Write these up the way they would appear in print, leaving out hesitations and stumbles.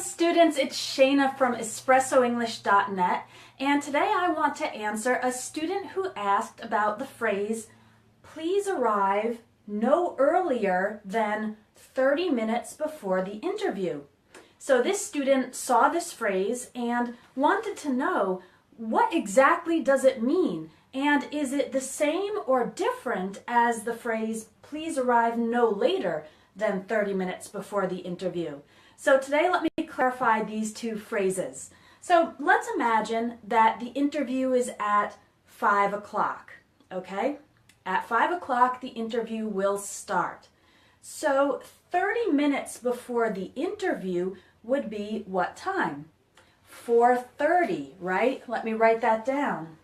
students, it's Shayna from EspressoEnglish.net, and today I want to answer a student who asked about the phrase, please arrive no earlier than 30 minutes before the interview. So this student saw this phrase and wanted to know, what exactly does it mean? And is it the same or different as the phrase, please arrive no later than 30 minutes before the interview? So today let me clarify these two phrases. So let's imagine that the interview is at 5 o'clock, okay? At 5 o'clock the interview will start. So 30 minutes before the interview would be what time? 4:30, right? Let me write that down.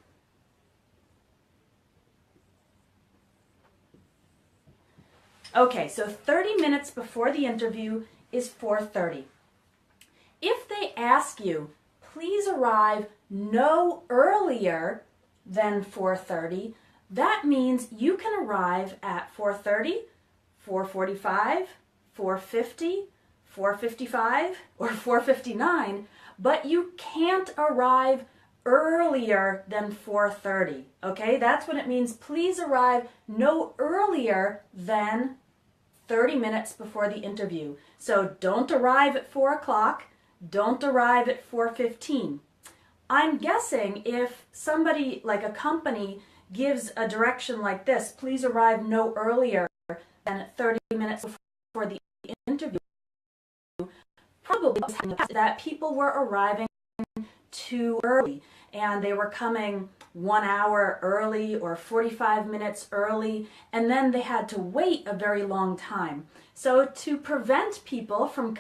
Okay, so 30 minutes before the interview is 4:30. If they ask you, please arrive no earlier than 4:30, that means you can arrive at 4:30, 4:45, 4:50, 4:55, or 4:59, but you can't arrive earlier than 4:30, okay? That's what it means. Please arrive no earlier than 30 minutes before the interview. So don't arrive at 4 o'clock, don't arrive at 4:15. I'm guessing if somebody, like a company, gives a direction like this, please arrive no earlier than 30 minutes before the interview, probably that people were arriving too early and they were coming 1 hour early or 45 minutes early, and then they had to wait a very long time. So to prevent people from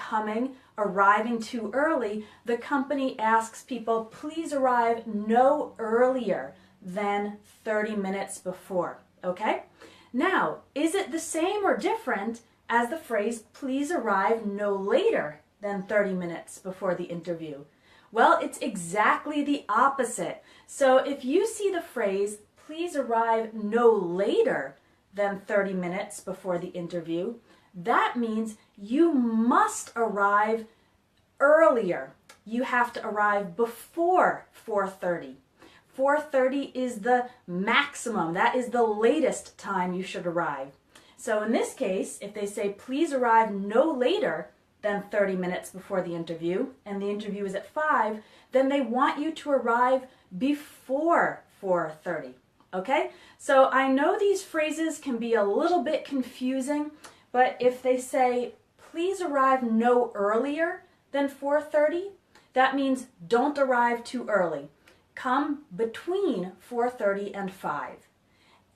arriving too early, the company asks people, please arrive no earlier than 30 minutes before, okay? Now, is it the same or different as the phrase, please arrive no later than 30 minutes before the interview? Well, it's exactly the opposite. So if you see the phrase, please arrive no later than 30 minutes before the interview, that means you must arrive earlier. You have to arrive before 4:30. 4:30 is the maximum. That is the latest time you should arrive. So in this case, if they say, please arrive no later than 30 minutes before the interview, and the interview is at 5, then they want you to arrive before 4:30, okay? So I know these phrases can be a little bit confusing, but if they say, please arrive no earlier than 4:30, that means don't arrive too early. Come between 4:30 and 5.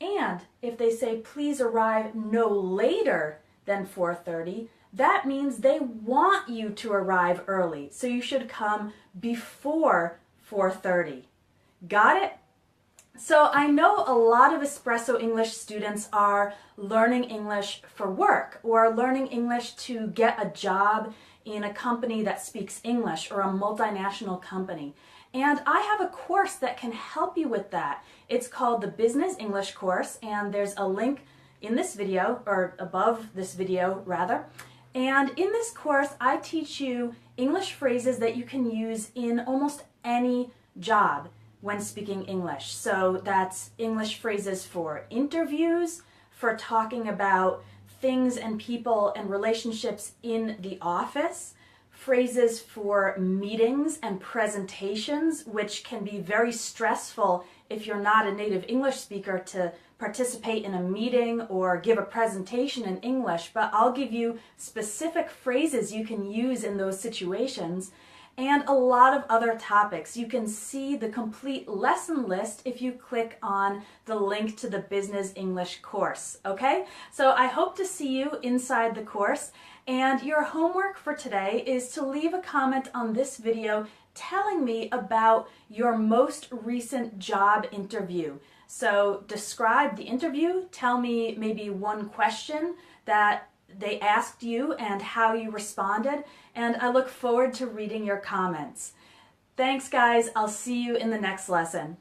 And if they say, please arrive no later than 4:30, that means they want you to arrive early. So you should come before 4:30. Got it? So I know a lot of Espresso English students are learning English for work or learning English to get a job in a company that speaks English or a multinational company. And I have a course that can help you with that. It's called the Business English course, and there's a link in this video, or above this video rather. And in this course, I teach you English phrases that you can use in almost any job when speaking English. So that's English phrases for interviews, for talking about things and people and relationships in the office, phrases for meetings and presentations, which can be very stressful if you're not a native English speaker to participate in a meeting or give a presentation in English, but I'll give you specific phrases you can use in those situations, and a lot of other topics. You can see the complete lesson list if you click on the link to the Business English course, okay? So I hope to see you inside the course, and your homework for today is to leave a comment on this video telling me about your most recent job interview. So describe the interview, tell me maybe one question that they asked you and how you responded, and I look forward to reading your comments. Thanks guys, I'll see you in the next lesson.